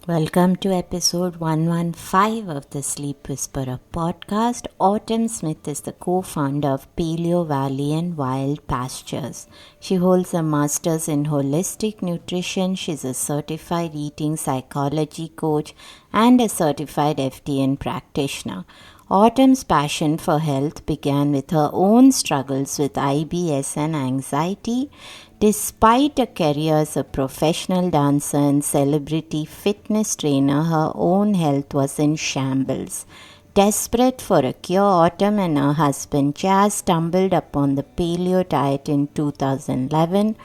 Welcome to episode 115 of the Sleep Whisperer podcast. Autumn Smith is the co-founder of Paleovalley and Wild Pastures. She holds a master's in holistic nutrition. She's a certified eating psychology coach and a certified FDN practitioner. Autumn's passion for health began with her own struggles with IBS and anxiety. Despite a career as a professional dancer and celebrity fitness trainer, her own health was in shambles. Desperate for a cure, Autumn and her husband Chaz stumbled upon the paleo diet in 2011,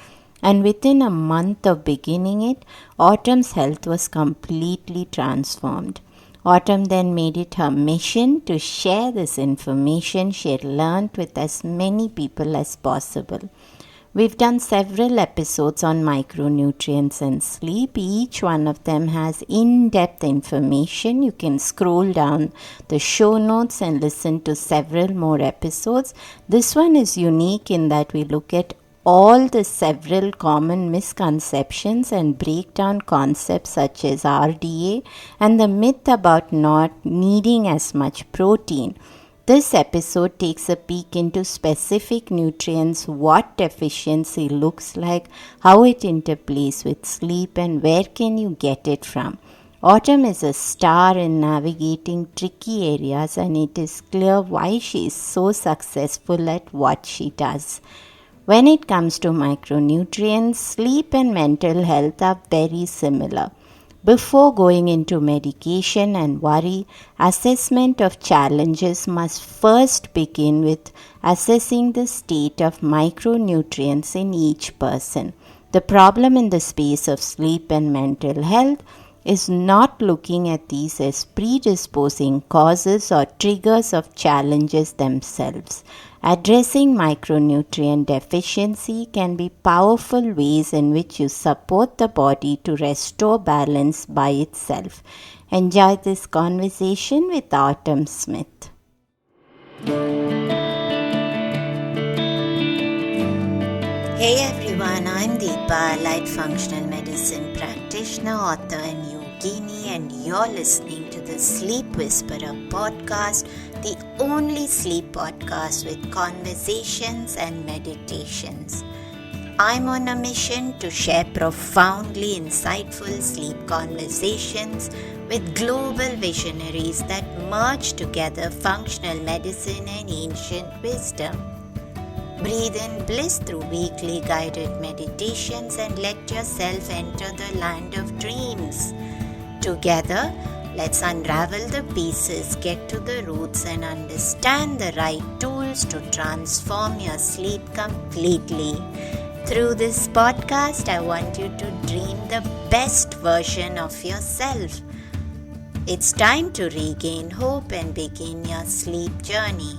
and within a month of beginning it, Autumn's health was completely transformed. Autumn then made it her mission to share this information she had learned with as many people as possible. We've done several episodes on micronutrients and sleep. Each one of them has in-depth information. You can scroll down the show notes and listen to several more episodes. This one is unique in that we look at all the several common misconceptions and break down concepts such as RDA and the myth about not needing as much protein. This episode takes a peek into specific nutrients, what deficiency looks like, how it interplays with sleep, and where can you get it from. Autumn is a star in navigating tricky areas, and it is clear why she is so successful at what she does. When it comes to micronutrients, sleep and mental health are very similar. Before going into medication and worry, assessment of challenges must first begin with assessing the state of micronutrients in each person. The problem in the space of sleep and mental health is not looking at these as predisposing causes or triggers of challenges themselves. Addressing micronutrient deficiency can be powerful ways in which you support the body to restore balance by itself. Enjoy this conversation with Autumn Smith. Hey everyone, I'm Deepa, Light Functional Medicine Practitioner, author and yogini, and you're listening to the Sleep Whisperer podcast, the only sleep podcast with conversations and meditations. I'm on a mission to share profoundly insightful sleep conversations with global visionaries that merge together functional medicine and ancient wisdom. Breathe in bliss through weekly guided meditations and let yourself enter the land of dreams. Together, let's unravel the pieces, get to the roots, and understand the right tools to transform your sleep completely. Through this podcast, I want you to dream the best version of yourself. It's time to regain hope and begin your sleep journey.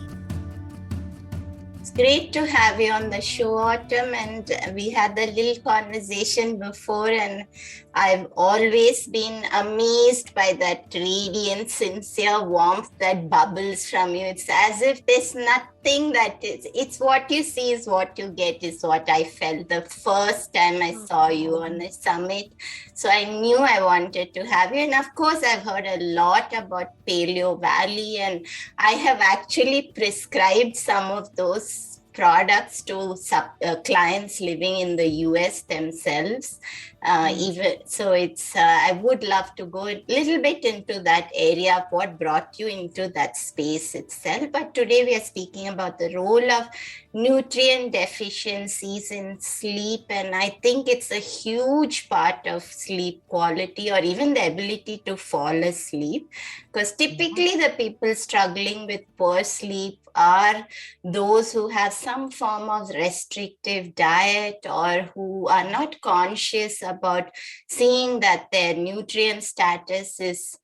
It's great to have you on the show, Autumn, and we had a little conversation before, and I've always been amazed by that radiant, sincere warmth that bubbles from you. It's as if there's nothing that it's what you see is what you get, is what I felt the first time I saw you on the summit. So I knew I wanted to have you. And of course, I've heard a lot about Paleovalley, and I have actually prescribed some of those products to clients living in the US themselves. I would love to go a little bit into that area of what brought you into that space itself. But today we are speaking about the role of nutrient deficiencies in sleep. And I think it's a huge part of sleep quality or even the ability to fall asleep. Because typically the people struggling with poor sleep are those who have some form of restrictive diet or who are not conscious about seeing that their nutrient status is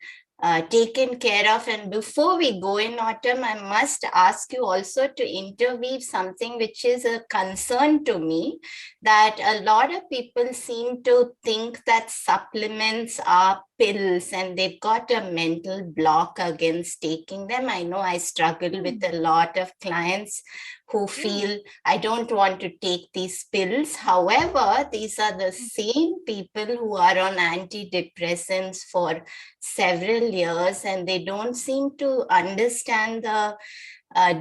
taken care of. And before we go in, Autumn, I must ask you also to interweave something which is a concern to me, that a lot of people seem to think that supplements are pills and they've got a mental block against taking them. I know I struggle with a lot of clients who feel, I don't want to take these pills. However, these are the same people who are on antidepressants for several years, and they don't seem to understand the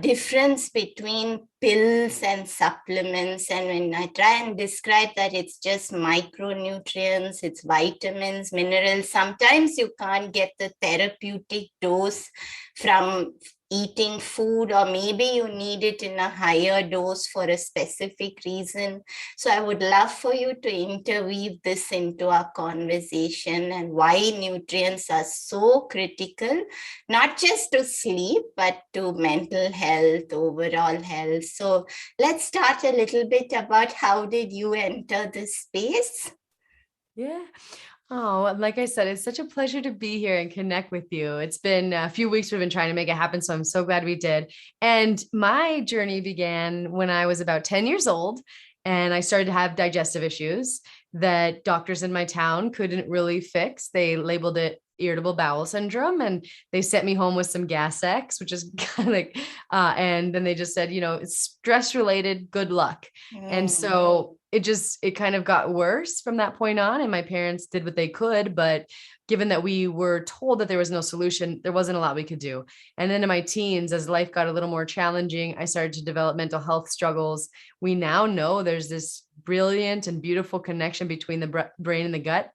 difference between pills and supplements. And when I try and describe that it's just micronutrients, it's vitamins, minerals, sometimes you can't get the therapeutic dose from eating food, or maybe you need it in a higher dose for a specific reason. So I would love for you to interweave this into our conversation and why nutrients are so critical, not just to sleep, but to mental health, overall health. So let's start a little bit about how did you enter this space? Yeah. Oh, like I said, it's such a pleasure to be here and connect with you. It's been a few weeks we've been trying to make it happen, so I'm so glad we did. And my journey began when I was about 10 years old, and I started to have digestive issues that doctors in my town couldn't really fix. They labeled it irritable bowel syndrome, and they sent me home with some gas X, which is kind of like, and then they just said, it's stress related, good luck. And so it kind of got worse from that point on. And my parents did what they could, but given that we were told that there was no solution, there wasn't a lot we could do. And then in my teens, as life got a little more challenging, I started to develop mental health struggles. We now know there's this brilliant and beautiful connection between the brain and the gut.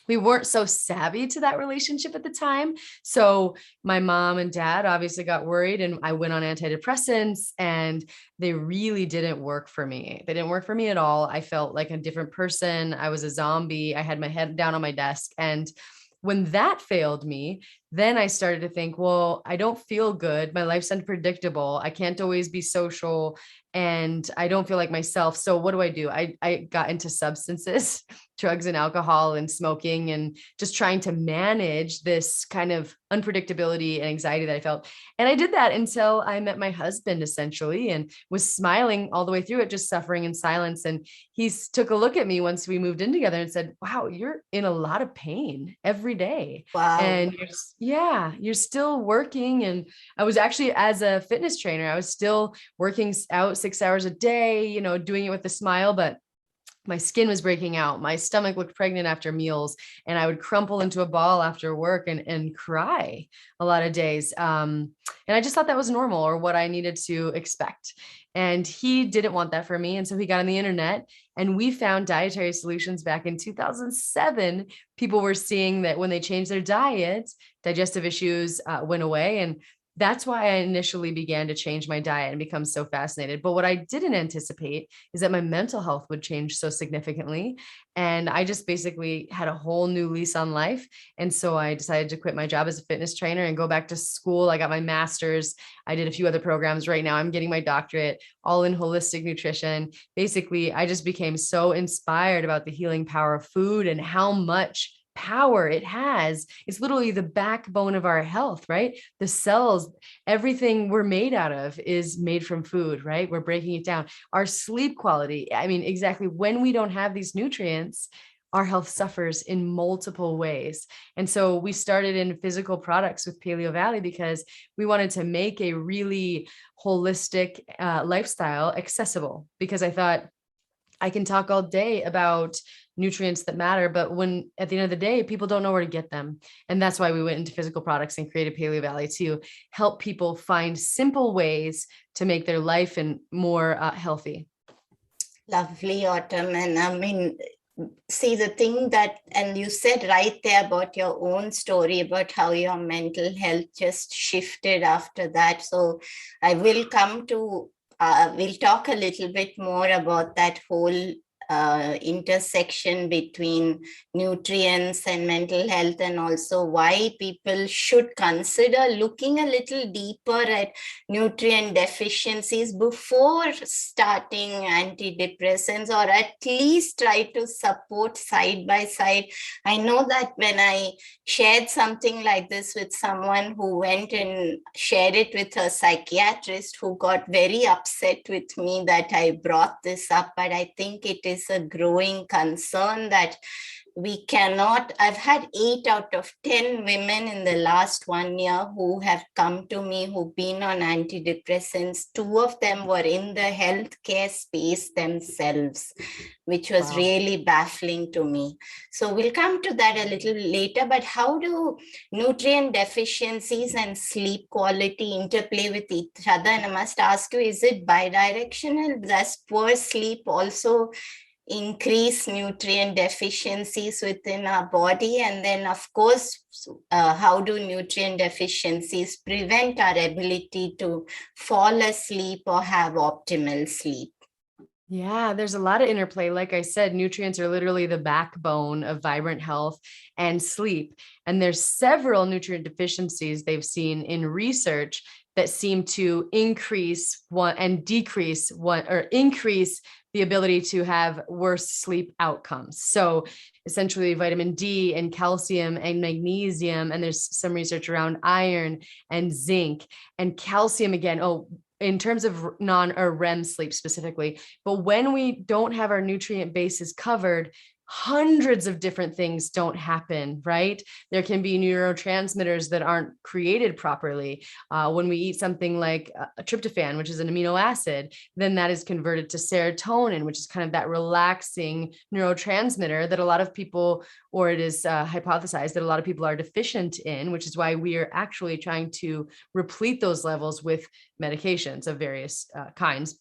We weren't so savvy to that relationship at the time. So my mom and dad obviously got worried, and I went on antidepressants, and they really didn't work for me. They didn't work for me at all. I felt like a different person. I was a zombie. I had my head down on my desk. And when that failed me, then I started to think, well, I don't feel good. My life's unpredictable. I can't always be social, and I don't feel like myself. So what do? I got into substances, drugs and alcohol and smoking, and just trying to manage this kind of unpredictability and anxiety that I felt. And I did that until I met my husband, essentially, and was smiling all the way through it, just suffering in silence. And he took a look at me once we moved in together and said, wow, you're in a lot of pain every day. Wow. And you're still working. And I was actually, as a fitness trainer, I was still working out 6 hours a day, doing it with a smile, but my skin was breaking out. My stomach looked pregnant after meals, and I would crumple into a ball after work and cry a lot of days. And I just thought that was normal, or what I needed to expect. And he didn't want that for me. And so he got on the internet, and we found dietary solutions back in 2007. People were seeing that when they changed their diet, digestive issues went away. And that's why I initially began to change my diet and become so fascinated. But what I didn't anticipate is that my mental health would change so significantly. And I just basically had a whole new lease on life. And so I decided to quit my job as a fitness trainer and go back to school. I got my master's. I did a few other programs. Right now, I'm getting my doctorate, all in holistic nutrition. Basically, I just became so inspired about the healing power of food and how much power it has. It's literally the backbone of our health, right? The cells, everything we're made out of is made from food, right? We're breaking it down. Our sleep quality, I mean, exactly, when we don't have these nutrients, our health suffers in multiple ways. And so we started in physical products with Paleovalley because we wanted to make a really holistic lifestyle accessible, because I thought, I can talk all day about nutrients that matter, but when at the end of the day, people don't know where to get them. And that's why we went into physical products and created Paleovalley to help people find simple ways to make their life and more healthy. Lovely, Autumn. And I mean, see, the thing that, and you said right there about your own story about how your mental health just shifted after that. So I will come to we'll talk a little bit more about that whole intersection between nutrients and mental health, and also why people should consider looking a little deeper at nutrient deficiencies before starting antidepressants, or at least try to support side by side. I know that when I shared something like this with someone who went and shared it with a psychiatrist, who got very upset with me that I brought this up, but I think it is a growing concern that we cannot. I've had 8 out of 10 women in the last 1 year who have come to me, who've been on antidepressants. 2 of them were in the healthcare space themselves, which was really baffling to me. So we'll come to that a little later. But how do nutrient deficiencies and sleep quality interplay with each other? And I must ask you, is it bidirectional? Does poor sleep also increase nutrient deficiencies within our body? And then, of course, how do nutrient deficiencies prevent our ability to fall asleep or have optimal sleep? Yeah, there's a lot of interplay. Like I said, nutrients are literally the backbone of vibrant health and sleep. And there's several nutrient deficiencies they've seen in research that seem to increase one and decrease one, or increase the ability to have worse sleep outcomes. So essentially vitamin D and calcium and magnesium, and there's some research around iron and zinc and calcium again. In terms of non or REM sleep specifically, but when we don't have our nutrient bases covered, hundreds of different things don't happen, right? There can be neurotransmitters that aren't created properly. When we eat something like a tryptophan, which is an amino acid, then that is converted to serotonin, which is kind of that relaxing neurotransmitter that a lot of people, or it is hypothesized that a lot of people are deficient in, which is why we are actually trying to replete those levels with medications of various kinds.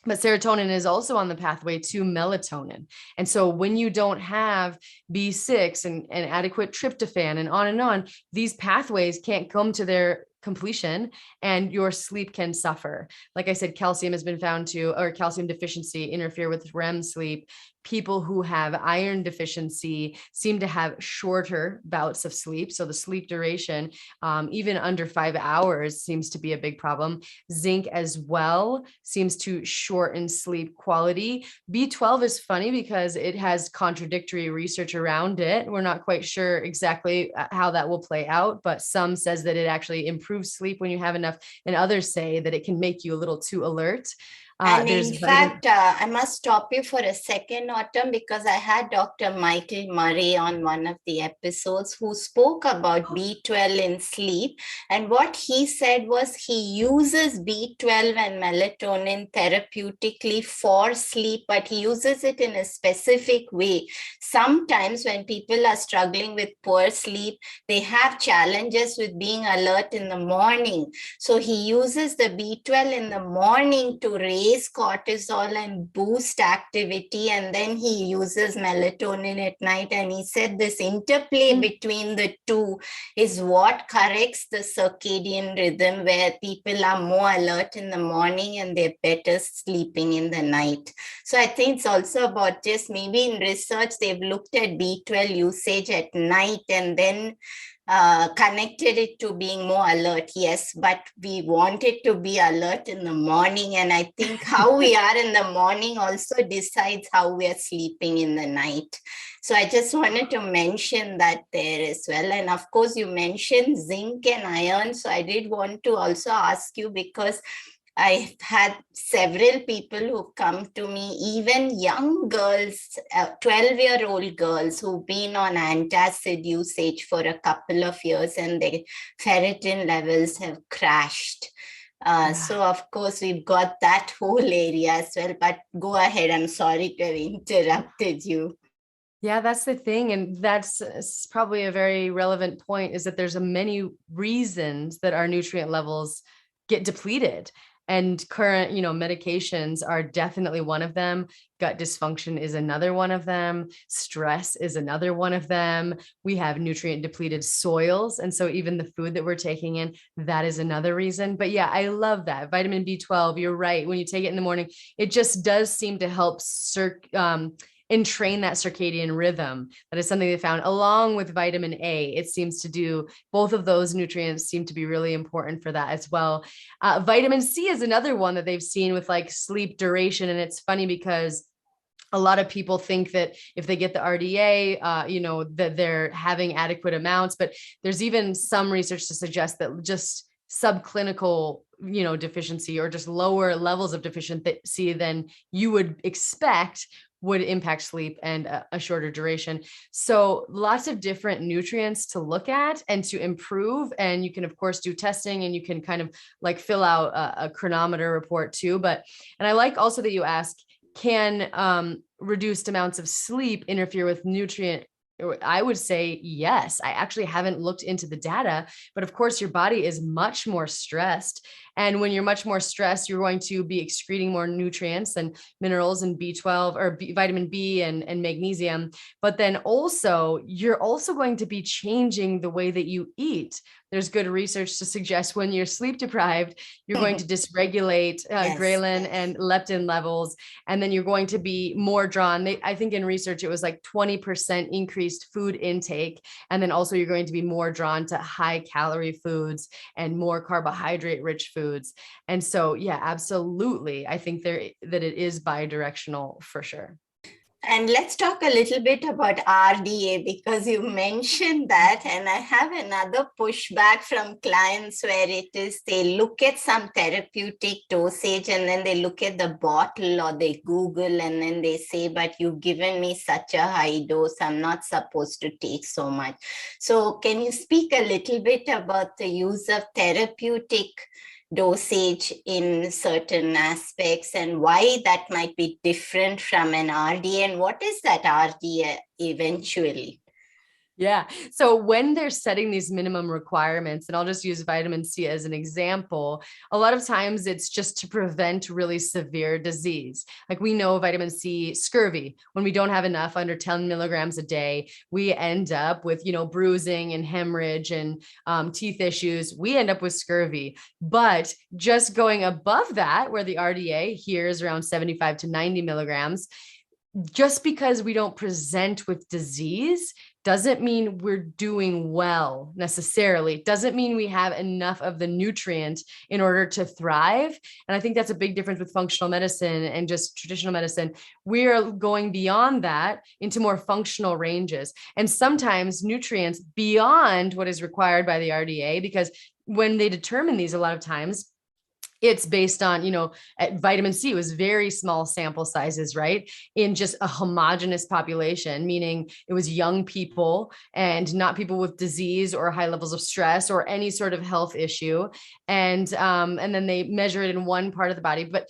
But serotonin is also on the pathway to melatonin. And so when you don't have B6 and adequate tryptophan and on, these pathways can't come to their completion and your sleep can suffer. Like I said, calcium has been found to, or calcium deficiency, interfere with REM sleep. People who have iron deficiency seem to have shorter bouts of sleep. So the sleep duration, even under 5 hours, seems to be a big problem. Zinc as well seems to shorten sleep quality. B12 is funny because it has contradictory research around it. We're not quite sure exactly how that will play out, but some says that it actually improves sleep when you have enough, and others say that it can make you a little too alert. And in fact, I must stop you for a second, Autumn, because I had Dr. Michael Murray on one of the episodes who spoke about B12 in sleep. And what he said was he uses B12 and melatonin therapeutically for sleep, but he uses it in a specific way. Sometimes when people are struggling with poor sleep, they have challenges with being alert in the morning. So he uses the B12 in the morning to raise cortisol and boost activity, and then he uses melatonin at night. And he said this interplay between the two is what corrects the circadian rhythm, where people are more alert in the morning and they're better sleeping in the night. So I think it's also about just maybe in research they've looked at B12 usage at night and then connected it to being more alert. Yes, but we want it to be alert in the morning. And I think how we are in the morning also decides how we are sleeping in the night. So I just wanted to mention that there as well. And of course, you mentioned zinc and iron. So I did want to also ask you, because I've had several people who've come to me, even young girls, 12-year-old girls who've been on antacid usage for a couple of years and their ferritin levels have crashed. So, of course, we've got that whole area as well. But go ahead. I'm sorry to have interrupted you. Yeah, that's the thing. And that's probably a very relevant point, is that there's many reasons that our nutrient levels get depleted. And current, medications are definitely one of them. Gut dysfunction is another one of them. Stress is another one of them. We have nutrient depleted soils. And so even the food that we're taking in, that is another reason. But yeah, I love that. Vitamin B12, you're right. When you take it in the morning, it just does seem to help entrain that circadian rhythm. That is something they found, along with vitamin A. It seems to do, both of those nutrients seem to be really important for that as well. Vitamin C is another one that they've seen with like sleep duration. And it's funny because a lot of people think that if they get the RDA, that they're having adequate amounts, but there's even some research to suggest that just subclinical deficiency, or just lower levels of deficiency than you would expect, would impact sleep and a shorter duration. So lots of different nutrients to look at and to improve. And you can, of course, do testing, and you can kind of like fill out a chronometer report too. And I like also that you ask, can reduced amounts of sleep interfere with nutrient? I would say yes. I actually haven't looked into the data, but of course your body is much more stressed. And when you're much more stressed, you're going to be excreting more nutrients and minerals and B12 or vitamin B and magnesium. But then also, you're also going to be changing the way that you eat. There's good research to suggest when you're sleep deprived, you're going to dysregulate ghrelin and leptin levels. And then you're going to be more drawn. I think in research, it was like 20% increased food intake. And then also you're going to be more drawn to high calorie foods and more carbohydrate rich foods. And so, yeah, absolutely. I think that it is bi-directional for sure. And let's talk a little bit about RDA, because you mentioned that, and I have another pushback from clients where it is they look at some therapeutic dosage and then they look at the bottle or they Google and then they say, but you've given me such a high dose, I'm not supposed to take so much. So can you speak a little bit about the use of therapeutic dosage in certain aspects and why that might be different from an RDA, and what is that RDA eventually? Yeah. So when they're setting these minimum requirements, and I'll just use vitamin C as an example, a lot of times it's just to prevent really severe disease. Like we know vitamin C, scurvy, when we don't have enough under 10 milligrams a day, we end up with, bruising and hemorrhage and teeth issues. We end up with scurvy. But just going above that, where the RDA here is around 75 to 90 milligrams, just because we don't present with disease doesn't mean we're doing well necessarily. Doesn't mean we have enough of the nutrient in order to thrive. And I think that's a big difference with functional medicine and just traditional medicine. We are going beyond that into more functional ranges. And sometimes nutrients beyond what is required by the RDA, because when they determine these, a lot of times, it's based on, vitamin C was very small sample sizes, right? In just a homogenous population, meaning it was young people and not people with disease or high levels of stress or any sort of health issue. And then they measure it in one part of the body. But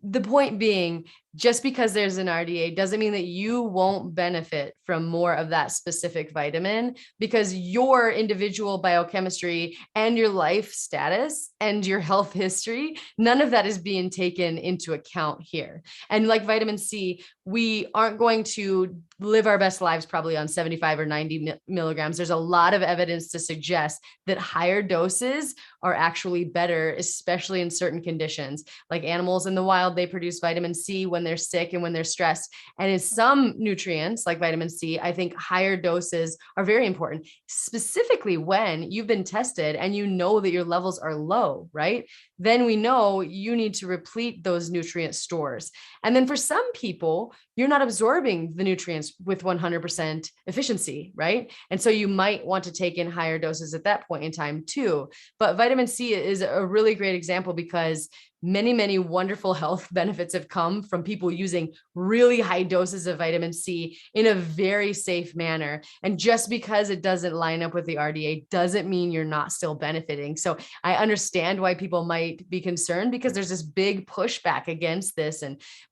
the point being, just because there's an RDA doesn't mean that you won't benefit from more of that specific vitamin, because your individual biochemistry and your life status and your health history, none of that is being taken into account here. And like vitamin C, we aren't going to live our best lives probably on 75 or 90 milligrams. There's a lot of evidence to suggest that higher doses are actually better, especially in certain conditions. Like animals in the wild, they produce vitamin C when they're sick and when they're stressed. And in some nutrients like vitamin C, I think higher doses are very important, specifically when you've been tested and you know that your levels are low, right? Then we know you need to replete those nutrient stores. And then for some people, you're not absorbing the nutrients with 100% efficiency, right? And so you might want to take in higher doses at that point in time too. But vitamin C is a really great example because many, many wonderful health benefits have come from people using really high doses of vitamin C in a very safe manner. And just because it doesn't line up with the RDA doesn't mean you're not still benefiting. So I understand why people might be concerned, because there's this big pushback against this.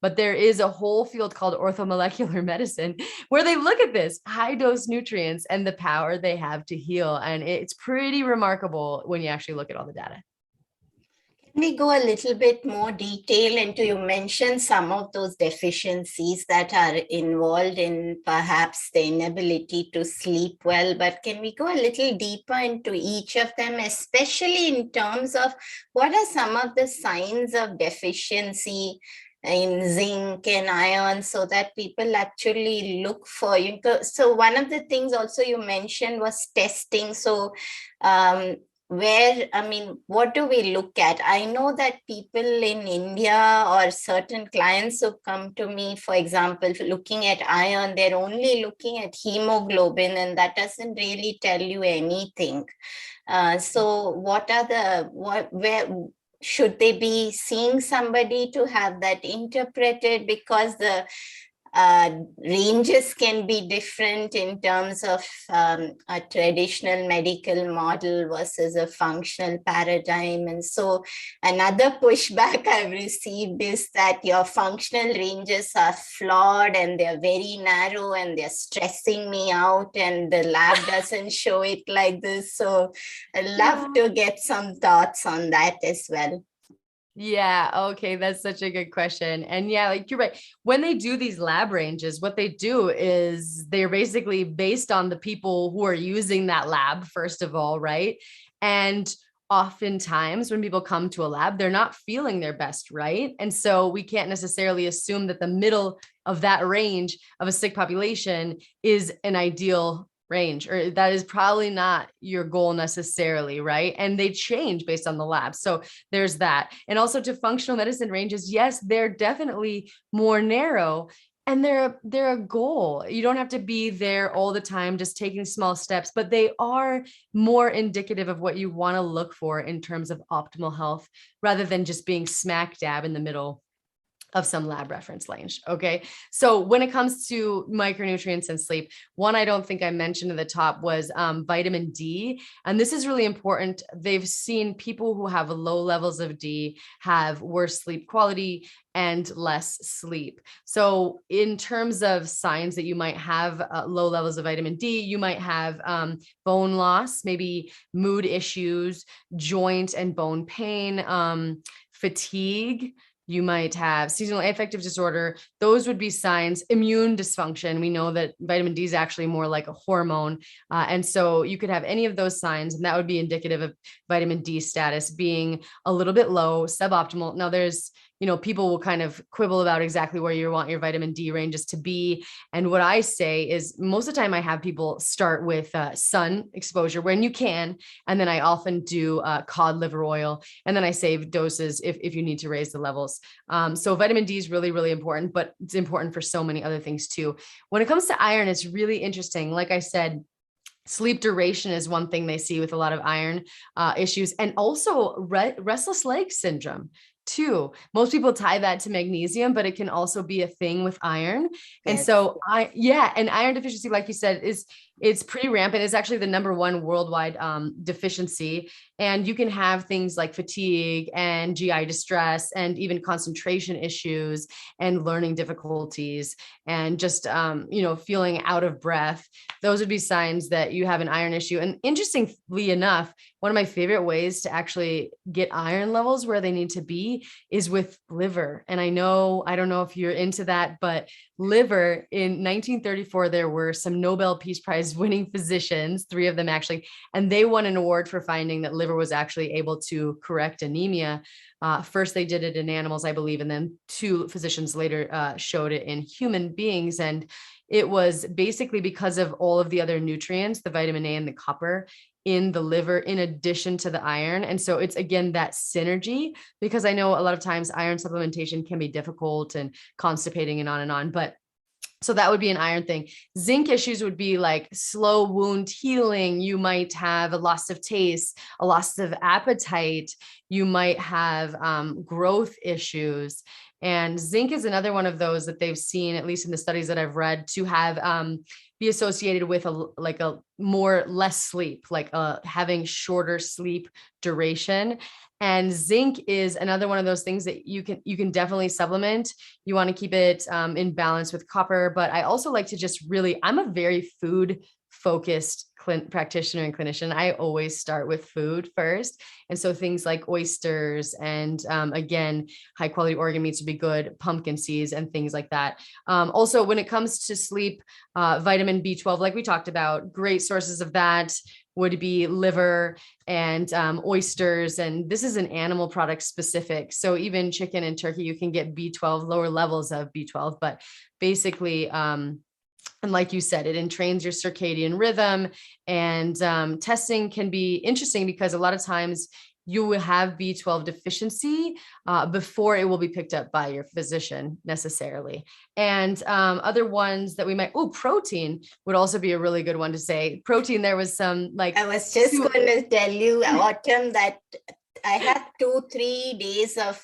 But there is a whole field called orthomolecular medicine where they look at this high dose nutrients and the power they have to heal. And it's pretty remarkable when you actually look at all the data. Can we go a little bit more detail into, you mentioned some of those deficiencies that are involved in perhaps the inability to sleep well, but can we go a little deeper into each of them, especially in terms of what are some of the signs of deficiency in zinc and iron, so that people actually look for you? So one of the things also you mentioned was testing. So what do we look at? I know that people in India or certain clients who come to me, for example, looking at iron, they're only looking at hemoglobin, and that doesn't really tell you anything. So where should they be seeing somebody to have that interpreted? Because ranges can be different in terms of a traditional medical model versus a functional paradigm. And so another pushback I've received is that your functional ranges are flawed and they're very narrow and they're stressing me out, and the lab doesn't show it like this. So I'd love to get some thoughts on that as well. Yeah. Okay. That's such a good question. And yeah, like you're right. When they do these lab ranges, what they do is they're basically based on the people who are using that lab, first of all, right? And oftentimes when people come to a lab, they're not feeling their best, right? And so we can't necessarily assume that the middle of that range of a sick population is an ideal range, or that is probably not your goal necessarily, right? And they change based on the lab. So there's that. And also to functional medicine ranges, yes, they're definitely more narrow, and they're a goal. You don't have to be there all the time, just taking small steps, but they are more indicative of what you want to look for in terms of optimal health, rather than just being smack dab in the middle of some lab reference range. Okay. So when it comes to micronutrients and sleep, one I don't think I mentioned at the top was vitamin D. And this is really important. They've seen people who have low levels of D have worse sleep quality and less sleep. So in terms of signs that you might have low levels of vitamin D, you might have bone loss, maybe mood issues, joint and bone pain, fatigue. You might have seasonal affective disorder. Those would be signs. Immune dysfunction. We know that vitamin D is actually more like a hormone. And so you could have any of those signs, and that would be indicative of vitamin D status being a little bit low, suboptimal. Now there's, people will kind of quibble about exactly where you want your vitamin D ranges to be. And what I say is most of the time I have people start with sun exposure when you can. And then I often do cod liver oil. And then I save doses if you need to raise the levels. So vitamin D is really, really important, but it's important for so many other things too. When it comes to iron, it's really interesting. Like I said, sleep duration is one thing they see with a lot of iron issues, and also restless leg syndrome too. Most people tie that to magnesium, but it can also be a thing with iron. And Yes. so and iron deficiency, like you said, it's pretty rampant. It's actually the number one worldwide deficiency. And you can have things like fatigue and GI distress and even concentration issues and learning difficulties and just, feeling out of breath. Those would be signs that you have an iron issue. And interestingly enough, one of my favorite ways to actually get iron levels where they need to be is with liver. And I don't know if you're into that, but liver in 1934, there were some Nobel Peace Prize winning physicians, 3 of them actually, and they won an award for finding that liver was actually able to correct anemia. First, they did it in animals, I believe, and then 2 physicians later showed it in human beings. And it was basically because of all of the other nutrients, the vitamin A and the copper in the liver, in addition to the iron. And so it's, again, that synergy, because I know a lot of times iron supplementation can be difficult and constipating and on. But so that would be an iron thing. Zinc issues would be like slow wound healing. You might have a loss of taste, a loss of appetite. You might have growth issues. And zinc is another one of those that they've seen, at least in the studies that I've read, to have be associated with less sleep, having shorter sleep duration. And zinc is another one of those things that you can definitely supplement. You want to keep it in balance with copper. But I also like to just I'm a very food focused practitioner and clinician. I always start with food first. And so things like oysters and again, high quality organ meats would be good, pumpkin seeds and things like that. Also, when it comes to sleep, vitamin B12, like we talked about, great sources of that would be liver and oysters. And this is an animal product specific. So even chicken and turkey, you can get B12, lower levels of B12, but basically, and like you said, it entrains your circadian rhythm. And testing can be interesting because a lot of times you will have B12 deficiency before it will be picked up by your physician necessarily. And other ones that we might, protein would also be a really good one to say. Protein, there was some I was just going to tell you, Autumn, that I had 2-3 days of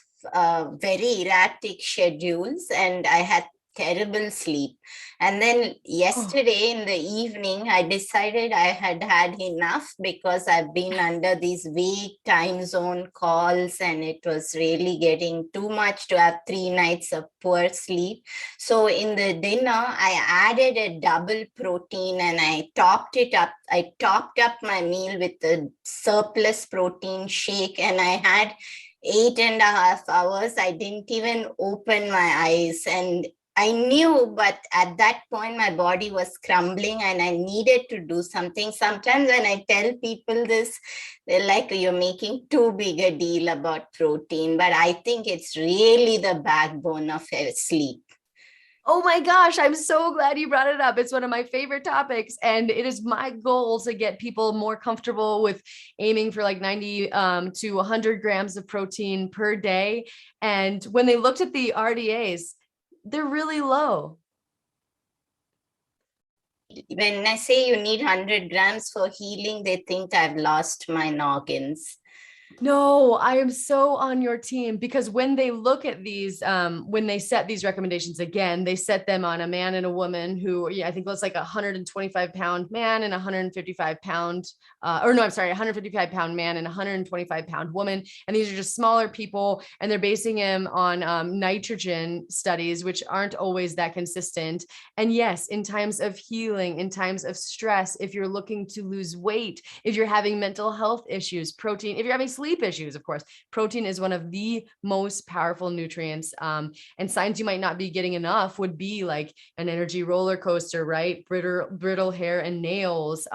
very erratic schedules, and I had terrible sleep. And then yesterday in the evening, I decided I had had enough because I've been under these vague time zone calls and it was really getting too much to have 3 nights of poor sleep. So in the dinner, I added a double protein and I topped it up. I topped up my meal with a surplus protein shake, and I had 8.5 hours. I didn't even open my eyes, and I knew, but at that point, my body was crumbling and I needed to do something. Sometimes when I tell people this, they're like, you're making too big a deal about protein. But I think it's really the backbone of sleep. Oh my gosh, I'm so glad you brought it up. It's one of my favorite topics. And it is my goal to get people more comfortable with aiming for like 90 to 100 grams of protein per day. And when they looked at the RDAs, they're really low. When I say you need 100 grams for healing, they think I've lost my noggins. No, I am so on your team, because when they look at these, when they set these recommendations, again, they set them on a man and a woman who, I think looks like a 125-pound man and 155-pound, 155-pound man and 125-pound woman. And these are just smaller people, and they're basing them on nitrogen studies, which aren't always that consistent. And yes, in times of healing, in times of stress, if you're looking to lose weight, if you're having mental health issues, protein, if you're having sleep issues, of course, protein is one of the most powerful nutrients. And signs you might not be getting enough would be like an energy roller coaster, right? Brittle hair and nails.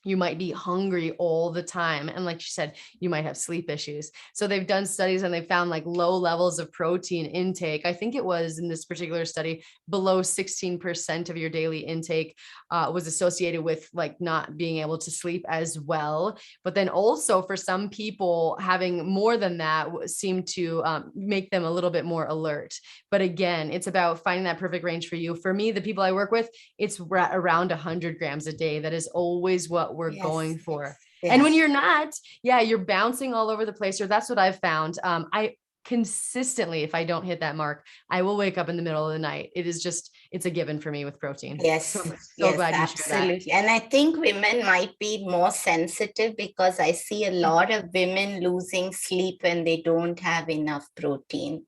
You might be hungry all the time. And like you said, you might have sleep issues. So they've done studies and they found like low levels of protein intake. I think it was in this particular study, below 16% of your daily intake was associated with like not being able to sleep as well. But then also for some people, having more than that seemed to make them a little bit more alert. But again, it's about finding that perfect range for you. For me, the people I work with, it's around 100 grams a day. That is always what we're going for. Yes. And when you're not, you're bouncing all over the place, or that's what I've found. I consistently, if I don't hit that mark, I will wake up in the middle of the night. It is just, it's a given for me with protein. Yes. So yes, glad you absolutely. shared that. And I think women might be more sensitive because I see a lot of women losing sleep when they don't have enough protein.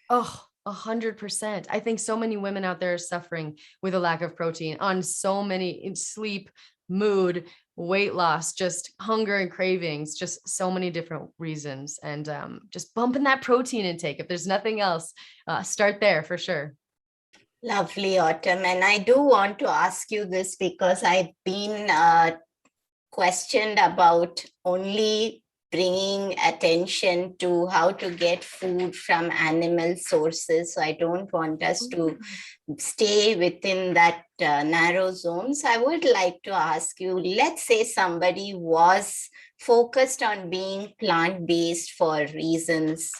Oh, 100%. I think so many women out there are suffering with a lack of protein on so many sleep, mood, weight loss, just hunger and cravings, just so many different reasons. And just bumping that protein intake. If there's nothing else, start there for sure. Lovely, Autumn. And I do want to ask you this because I've been questioned about only bringing attention to how to get food from animal sources. So I don't want us to stay within that narrow zones. I would like to ask you, let's say somebody was focused on being plant-based for reasons,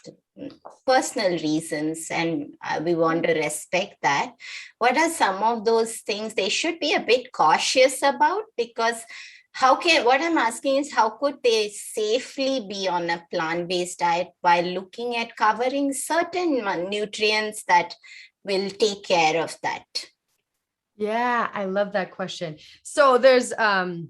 personal reasons, and we want to respect that. What are some of those things they should be a bit cautious about? Because what I'm asking is, how could they safely be on a plant-based diet while looking at covering certain nutrients that will take care of that? Yeah, I love that question. So there's, I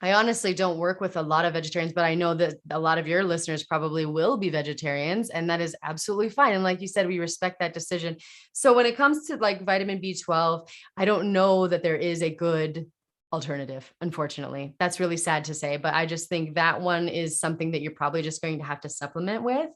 honestly don't work with a lot of vegetarians, but I know that a lot of your listeners probably will be vegetarians, and that is absolutely fine. And like you said, we respect that decision. So when it comes to like vitamin B12, I don't know that there is a good alternative, unfortunately. That's really sad to say, but I just think that one is something that you're probably just going to have to supplement with.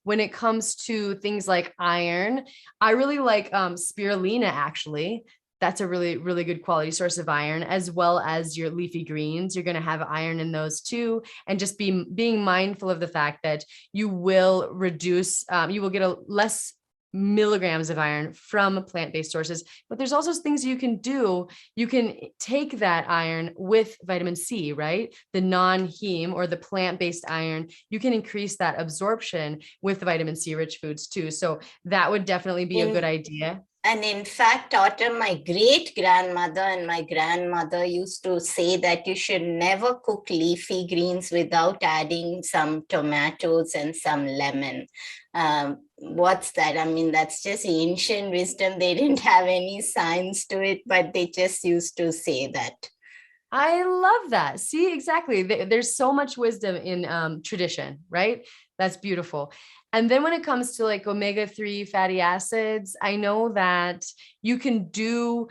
When it comes to things like iron, I really like spirulina, actually. That's a really, really good quality source of iron, as well as your leafy greens. You're going to have iron in those too. And just being mindful of the fact that you will reduce, you will get a less milligrams of iron from plant-based sources, but there's also things you can do. You can take that iron with vitamin C, right? The non-heme or the plant-based iron, you can increase that absorption with the vitamin C rich foods too. So that would definitely be a good idea. And in fact, Autumn, my great-grandmother and my grandmother used to say that you should never cook leafy greens without adding some tomatoes and some lemon. what's that? I mean, that's just ancient wisdom. They didn't have any science to it, but they just used to say that. I love that. See, exactly. There's so much wisdom in tradition, right? That's beautiful. And then when it comes to like omega-3 fatty acids, I know that you can do,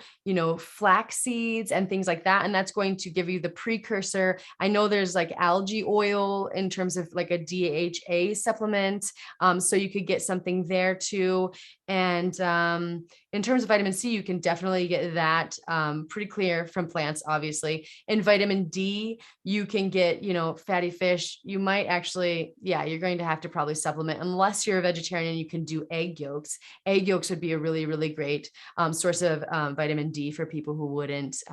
flax seeds and things like that. And that's going to give you the precursor. I know there's like algae oil in terms of like a DHA supplement. So you could get something there too. And in terms of vitamin C, you can definitely get that pretty clear from plants, obviously. And vitamin D, you can get, fatty fish. You might actually, you're going to have to probably supplement unless you're a vegetarian and you can do egg yolks. Egg yolks would be a really, really great source of vitamin D for people who wouldn't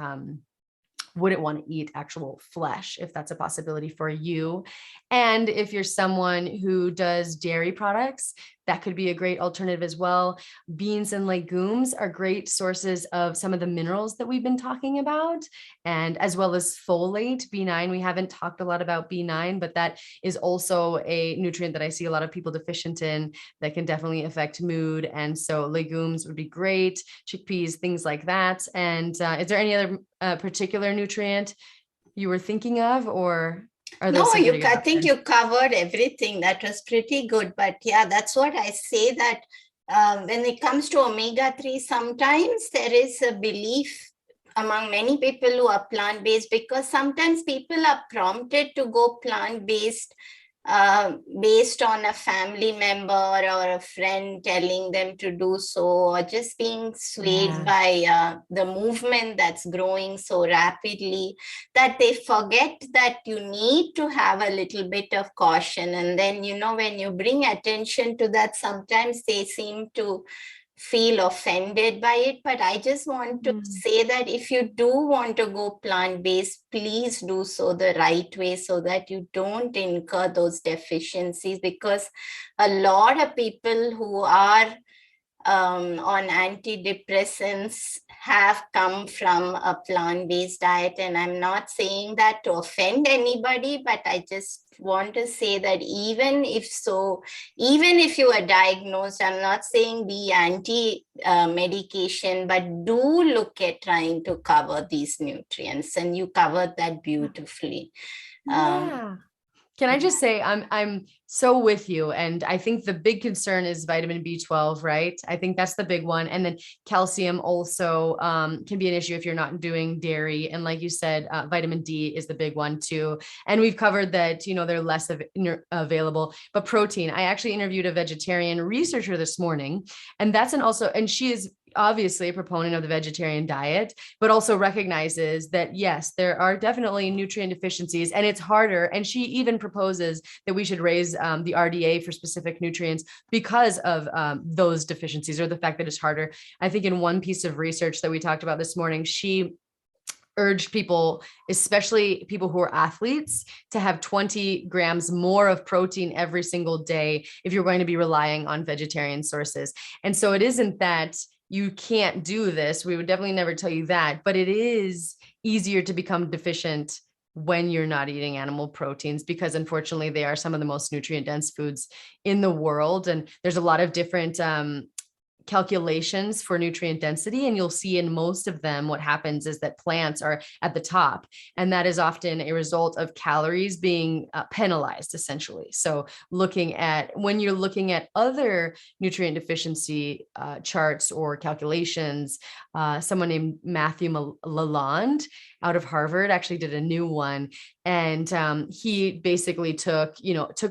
want to eat actual flesh, if that's a possibility for you. And if you're someone who does dairy products, that could be a great alternative as well. Beans and legumes are great sources of some of the minerals that we've been talking about, and as well as folate, B9. We haven't talked a lot about B9, but that is also a nutrient that I see a lot of people deficient in that can definitely affect mood. And so legumes would be great, chickpeas, things like that. And is there any other particular nutrient you were thinking of, or are those I think you covered everything. That was pretty good. But yeah, that's what I say, that when it comes to omega-3, sometimes there is a belief among many people who are plant-based, because sometimes people are prompted to go plant-based based on a family member or a friend telling them to do so, or just being swayed by the movement that's growing so rapidly, that they forget that you need to have a little bit of caution. And then, when you bring attention to that, sometimes they seem to feel offended by it. But I just want to say that if you do want to go plant-based, please do so the right way, so that you don't incur those deficiencies, because a lot of people who are on antidepressants have come from a plant-based diet. And I'm not saying that to offend anybody, but I just want to say that even if you are diagnosed, I'm not saying be anti-medication, but do look at trying to cover these nutrients, and you covered that beautifully. Can I just say, I'm so with you. And I think the big concern is vitamin B12, right? I think that's the big one. And then calcium also can be an issue if you're not doing dairy. And like you said, vitamin D is the big one too. And we've covered that, they're less available. But protein, I actually interviewed a vegetarian researcher this morning, and and she is obviously a proponent of the vegetarian diet, but also recognizes that, yes, there are definitely nutrient deficiencies and it's harder. And she even proposes that we should raise the RDA for specific nutrients because of those deficiencies, or the fact that it's harder. I think in one piece of research that we talked about this morning, she urged people, especially people who are athletes, to have 20 grams more of protein every single day if you're going to be relying on vegetarian sources. And so it isn't that you can't do this. We would definitely never tell you that, but it is easier to become deficient when you're not eating animal proteins, because unfortunately they are some of the most nutrient dense foods in the world. And there's a lot of different calculations for nutrient density. And you'll see in most of them, what happens is that plants are at the top. And that is often a result of calories being penalized, essentially. So when you're looking at other nutrient deficiency charts or calculations, someone named Matthew Lalonde out of Harvard actually did a new one. And he basically took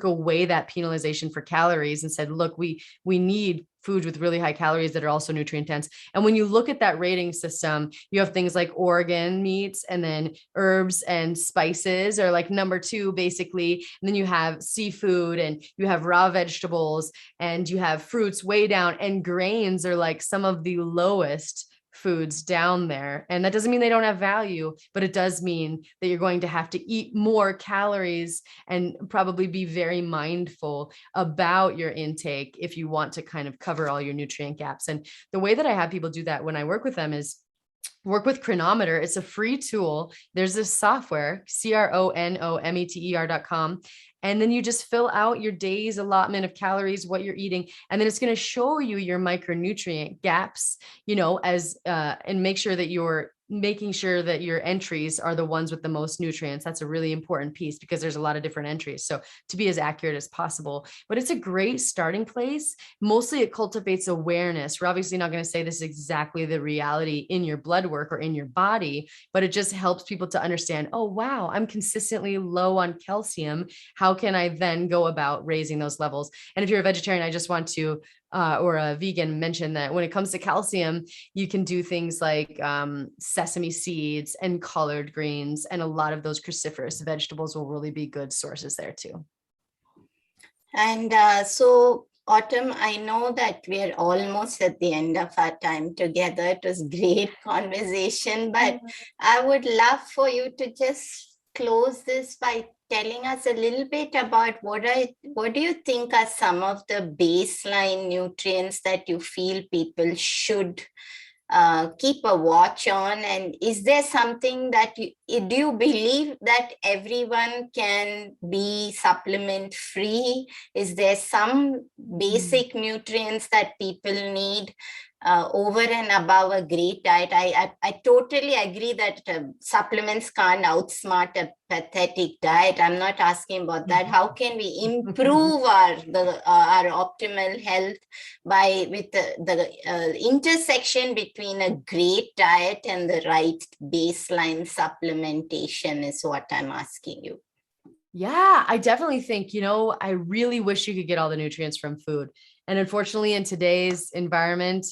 away that penalization for calories and said, look, we need foods with really high calories that are also nutrient dense. And when you look at that rating system, you have things like organ meats, and then herbs and spices are like number 2, basically. And then you have seafood, and you have raw vegetables, and you have fruits way down, and grains are like some of the lowest foods down there. And that doesn't mean they don't have value, but it does mean that you're going to have to eat more calories and probably be very mindful about your intake if you want to kind of cover all your nutrient gaps. And the way that I have people do that when I work with them is work with Chronometer. It's a free tool. There's this software, CRONOMETER.com. And then you just fill out your day's allotment of calories, what you're eating. And then it's going to show you your micronutrient gaps, and make sure that you're making sure that your entries are the ones with the most nutrients. That's a really important piece because there's a lot of different entries. So to be as accurate as possible, but it's a great starting place. Mostly it cultivates awareness. We're obviously not going to say this is exactly the reality in your blood work or in your body, but it just helps people to understand, oh, wow, I'm consistently low on calcium. How can I then go about raising those levels? And if you're a vegetarian, I just want to or a vegan, mention that when it comes to calcium, you can do things like sesame seeds and collard greens, and a lot of those cruciferous vegetables will really be good sources there too. And so, Autumn, I know that we're almost at the end of our time together. It was great conversation, but I would love for you to just close this by telling us a little bit about what do you think are some of the baseline nutrients that you feel people should keep a watch on? And is there something that do you believe that everyone can be supplement free? Is there some basic nutrients that people need over and above a great diet? I totally agree that supplements can't outsmart a pathetic diet. I'm not asking about that. How can we improve our optimal health with the intersection between a great diet and the right baseline supplementation is what I'm asking you. Yeah, I definitely think, I really wish you could get all the nutrients from food. And unfortunately, in today's environment,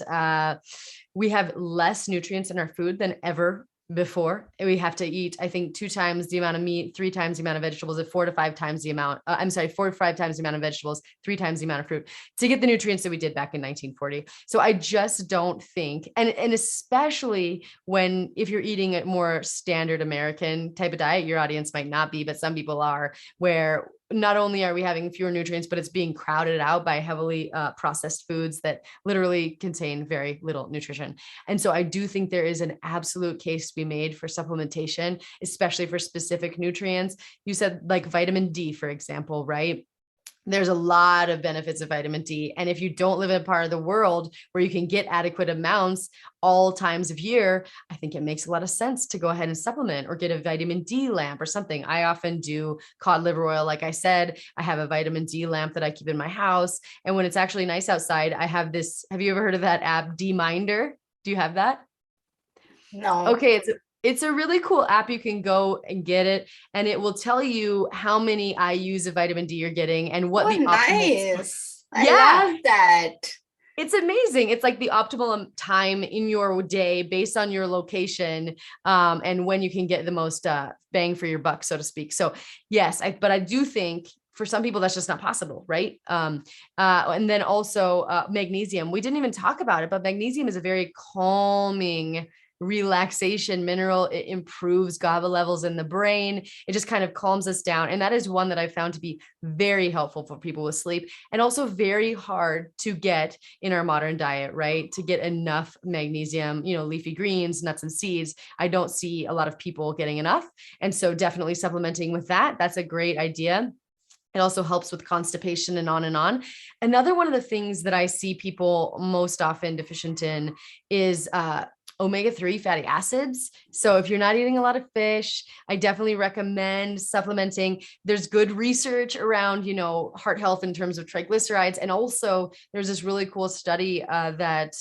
we have less nutrients in our food than ever before. We have to eat, I think, 2 times the amount of meat, 3 times the amount of vegetables, and 4 to 5 times the amount, 4 to 5 times the amount of vegetables, 3 times the amount of fruit to get the nutrients that we did back in 1940. So I just don't think, and especially if you're eating a more standard American type of diet, your audience might not be, but some people are, where not only are we having fewer nutrients, but it's being crowded out by heavily processed foods that literally contain very little nutrition. And so I do think there is an absolute case to be made for supplementation, especially for specific nutrients. You said like vitamin D, for example, right? There's a lot of benefits of vitamin D. And if you don't live in a part of the world where you can get adequate amounts all times of year, I think it makes a lot of sense to go ahead and supplement or get a vitamin D lamp or something. I often do cod liver oil. Like I said, I have a vitamin D lamp that I keep in my house. And when it's actually nice outside, I have this. Have you ever heard of that app, D-Minder? Do you have that? No. Okay. It's a really cool app. You can go and get it, and it will tell you how many IUs of vitamin D you're getting and what the optimal. Nice. I love that. It's amazing. It's like the optimal time in your day based on your location, and when you can get the most bang for your buck, so to speak. So yes, but I do think for some people that's just not possible, right? And then also magnesium. We didn't even talk about it, but magnesium is a very calming relaxation mineral. It improves GABA levels in the brain. It just kind of calms us down. And that is one that I found to be very helpful for people with sleep, and also very hard to get in our modern diet, right? To get enough magnesium, leafy greens, nuts and seeds. I don't see a lot of people getting enough. And so definitely supplementing with that. That's a great idea. It also helps with constipation and on and on. Another one of the things that I see people most often deficient in is omega-3 fatty acids. So if you're not eating a lot of fish, I definitely recommend supplementing. There's good research around, heart health in terms of triglycerides. And also there's this really cool study that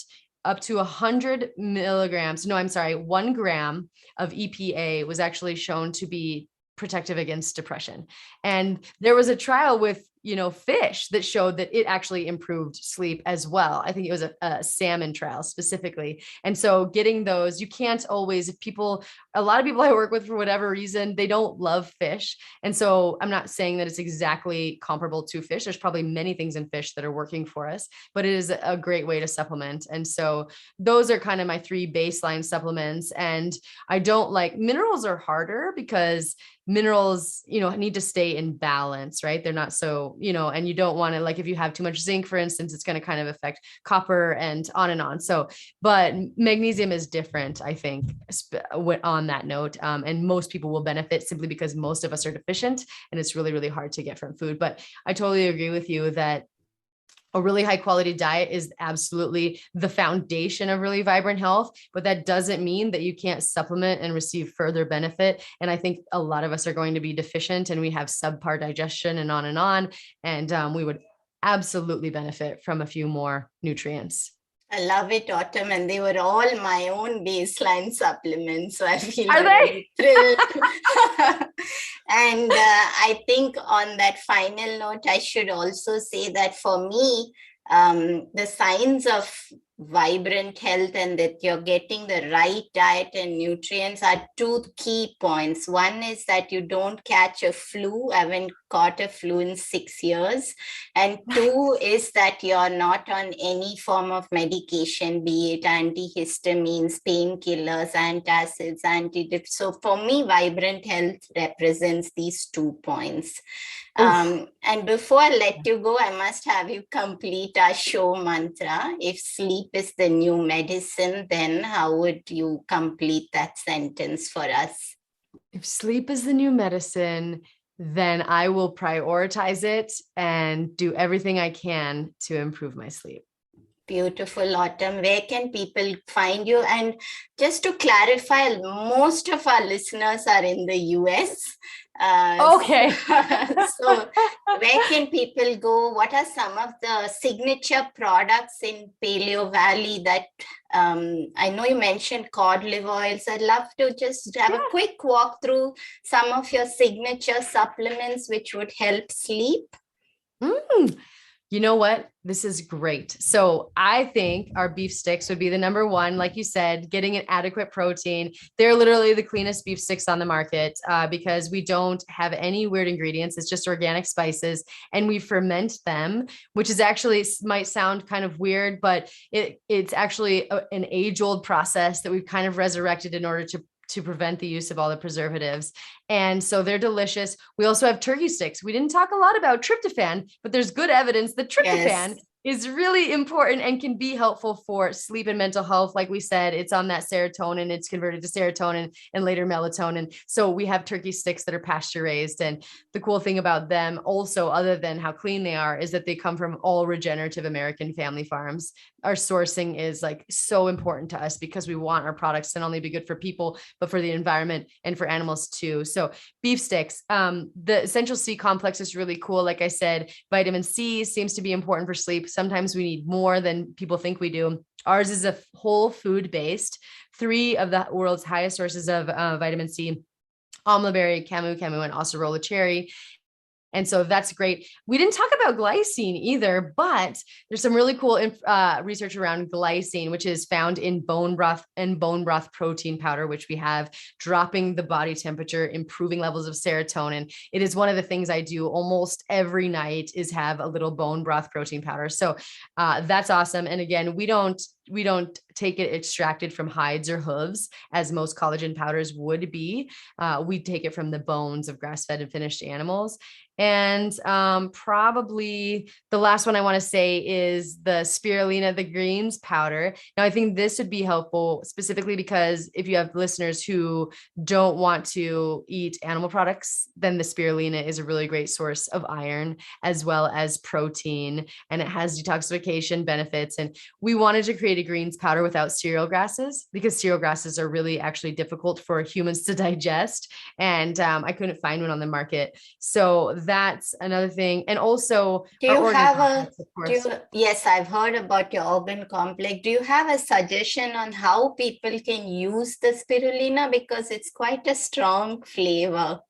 up to 100 milligrams, 1 gram of EPA was actually shown to be protective against depression. And there was a trial with, fish that showed that it actually improved sleep as well. I think it was a salmon trial specifically. And so getting those, you can't always, a lot of people I work with for whatever reason, they don't love fish. And so I'm not saying that it's exactly comparable to fish. There's probably many things in fish that are working for us, but it is a great way to supplement. And so those are kind of my 3 baseline supplements. And I don't like, minerals are harder because minerals, need to stay in balance, right? They're not so and you don't want to, like, if you have too much zinc, for instance, it's going to kind of affect copper and on and on. So, but magnesium is different, I think, on that note. And most people will benefit simply because most of us are deficient and it's really, really hard to get from food. But I totally agree with you that a really high quality diet is absolutely the foundation of really vibrant health, but that doesn't mean that you can't supplement and receive further benefit. And I think a lot of us are going to be deficient and we have subpar digestion and on and on. And we would absolutely benefit from a few more nutrients. I love it, Autumn, and they were all my own baseline supplements, so I feel Are very thrilled. And I think on that final note, I should also say that for me, the signs of vibrant health and that you're getting the right diet and nutrients are two key points. One is that you don't catch a flu. I haven't caught a flu in 6 years. And two is that you're not on any form of medication, be it antihistamines, painkillers, antacids, antidepressants. So for me, vibrant health represents these 2 points. And before I let you go, I must have you complete our show mantra. If sleep is the new medicine, then how would you complete that sentence for us? If sleep is the new medicine, then I will prioritize it and do everything I can to improve my sleep. Beautiful, Autumn. Where can people find you? And just to clarify, most of our listeners are in the US. Okay. So where can people go? What are some of the signature products in Paleo Valley that I know you mentioned cod liver oils. I'd love to just have a quick walk through some of your signature supplements which would help sleep. You know what? This is great. So I think our beef sticks would be the number one, like you said, getting an adequate protein. They're literally the cleanest beef sticks on the market because we don't have any weird ingredients. It's just organic spices and we ferment them, which is actually might sound kind of weird, but it's actually an age-old process that we've kind of resurrected in order to prevent the use of all the preservatives. And so they're delicious. We also have turkey sticks. We didn't talk a lot about tryptophan, but there's good evidence that tryptophan is really important and can be helpful for sleep and mental health. Like we said, it's on that serotonin, it's converted to serotonin and later melatonin. So we have turkey sticks that are pasture raised. And the cool thing about them also, other than how clean they are, is that they come from all regenerative American family farms. Our sourcing is like so important to us because we want our products to not only be good for people, but for the environment and for animals too. So beef sticks, the essential C complex is really cool. Like I said, vitamin C seems to be important for sleep. Sometimes we need more than people think we do. Ours is a whole food based. 3 of the world's highest sources of vitamin C, amla berry, camu, and acerola cherry. And so that's great. We didn't talk about glycine either, but there's some really cool research around glycine, which is found in bone broth and bone broth protein powder, which we have, dropping the body temperature, improving levels of serotonin. It is one of the things I do almost every night is have a little bone broth protein powder. So that's awesome. And again, we don't take it extracted from hides or hooves as most collagen powders would be. We take it from the bones of grass-fed and finished animals. And probably the last one I want to say is the Spirulina, the greens powder. Now, I think this would be helpful specifically because if you have listeners who don't want to eat animal products, then the Spirulina is a really great source of iron as well as protein, and it has detoxification benefits. And we wanted to create a greens powder without cereal grasses because cereal grasses are really actually difficult for humans to digest. And I couldn't find one on the market. So that's another thing. And also, yes, I've heard about your organ complex. Do you have a suggestion on how people can use the spirulina? Because it's quite a strong flavor.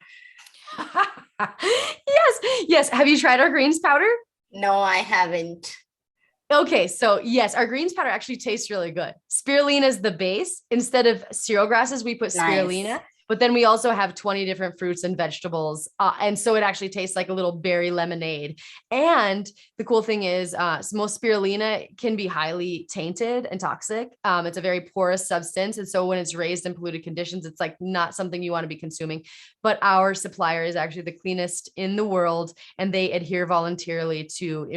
Yes. Have you tried our greens powder? No, I haven't. Okay, so yes, our greens powder actually tastes really good. Spirulina is the base. Instead of cereal grasses, we put spirulina. But then we also have 20 different fruits and vegetables. And so it actually tastes like a little berry lemonade. And the cool thing is most spirulina can be highly tainted and toxic. It's a very porous substance. And so when it's raised in polluted conditions, it's like not something you want to be consuming. But our supplier is actually the cleanest in the world, and they adhere voluntarily to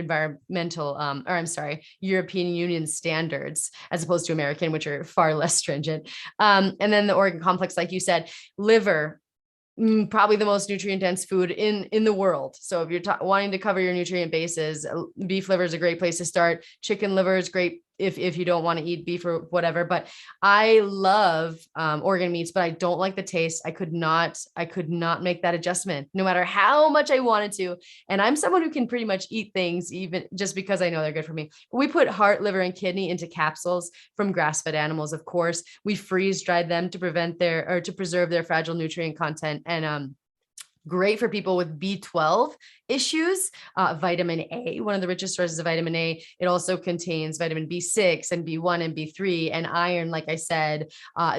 European Union standards, as opposed to American, which are far less stringent. And then the organ complex, like you said, liver, probably the most nutrient dense food in the world. So if you're wanting to cover your nutrient bases, beef liver is a great place to start. Chicken liver is great if you don't want to eat beef or whatever. But I love organ meats, but I don't like the taste. I could not make that adjustment no matter how much I wanted to. And I'm someone who can pretty much eat things even just because I know they're good for me. We put heart, liver, and kidney into capsules from grass-fed animals. Of course, we freeze dried them to preserve their fragile nutrient content, and great for people with B12 issues. Vitamin A, one of the richest sources of vitamin A. It also contains vitamin B6 and B1 and B3 and iron, like I said,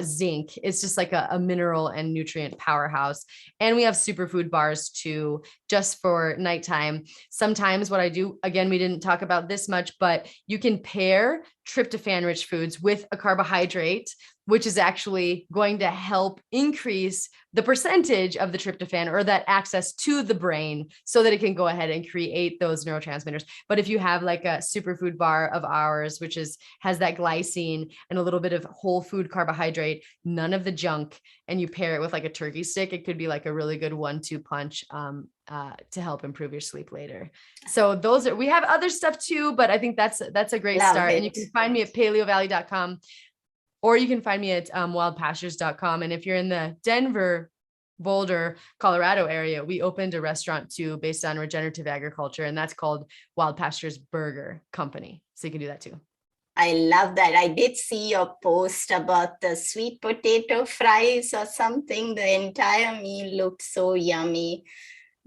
zinc. It's just like a mineral and nutrient powerhouse. And we have superfood bars too, just for nighttime. Sometimes what I do, again, we didn't talk about this much, but you can pair tryptophan-rich foods with a carbohydrate, which is actually going to help increase the percentage of the tryptophan or that access to the brain so that it can go ahead and create those neurotransmitters. But if you have like a superfood bar of ours, which has that glycine and a little bit of whole food carbohydrate, none of the junk, and you pair it with like a turkey stick, it could be like a really good 1-2 punch to help improve your sleep later. So we have other stuff too, but I think that's a great start. And you can find me at paleovalley.com. Or you can find me at wildpastures.com. And if you're in the Denver, Boulder, Colorado area, we opened a restaurant too based on regenerative agriculture, and that's called Wild Pastures Burger Company. So you can do that too. I love that. I did see your post about the sweet potato fries or something. The entire meal looked so yummy.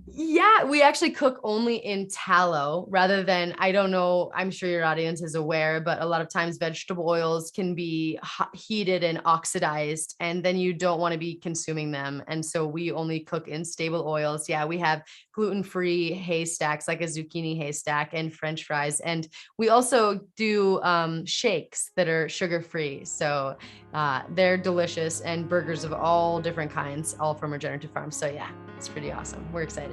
Yeah, we actually cook only in tallow rather than, I don't know, I'm sure your audience is aware, but a lot of times vegetable oils can be heated and oxidized, and then you don't want to be consuming them. And so we only cook in stable oils. Yeah, we have gluten-free haystacks, like a zucchini haystack, and French fries. And we also do shakes that are sugar-free. So they're delicious, and burgers of all different kinds, all from regenerative farms. So yeah, it's pretty awesome. We're excited.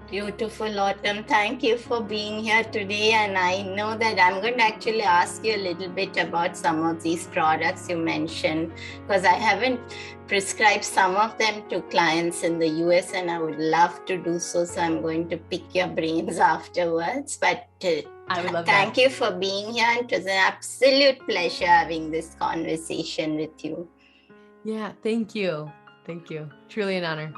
Beautiful, Autumn. Thank you for being here today. And I know that I'm going to actually ask you a little bit about some of these products you mentioned, because I haven't prescribed some of them to clients in the US, and I would love to do so. So I'm going to pick your brains afterwards. But I would love thank you for being here. It was an absolute pleasure having this conversation with you. Yeah, thank you. Thank you. Truly an honor.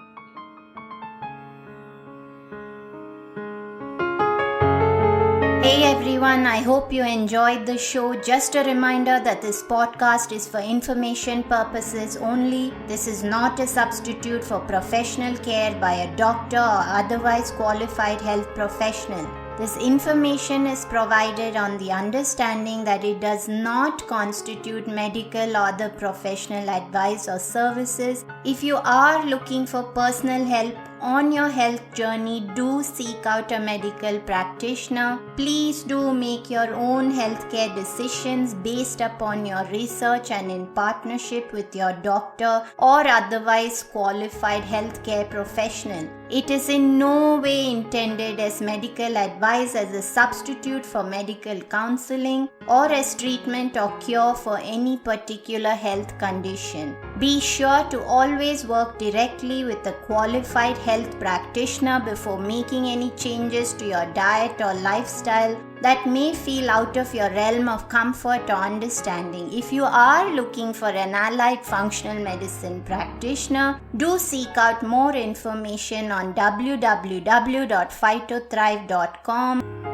Hey everyone, I hope you enjoyed the show. Just a reminder that this podcast is for information purposes only. This is not a substitute for professional care by a doctor or otherwise qualified health professional. This information is provided on the understanding that it does not constitute medical or other professional advice or services. If you are looking for personal help on your health journey, do seek out a medical practitioner. Please do make your own healthcare decisions based upon your research and in partnership with your doctor or otherwise qualified healthcare professional. It is in no way intended as medical advice, as a substitute for medical counseling, or as treatment or cure for any particular health condition. Be sure to always work directly with a qualified health practitioner before making any changes to your diet or lifestyle that may feel out of your realm of comfort or understanding. If you are looking for an allied functional medicine practitioner, do seek out more information on www.phytothrive.com.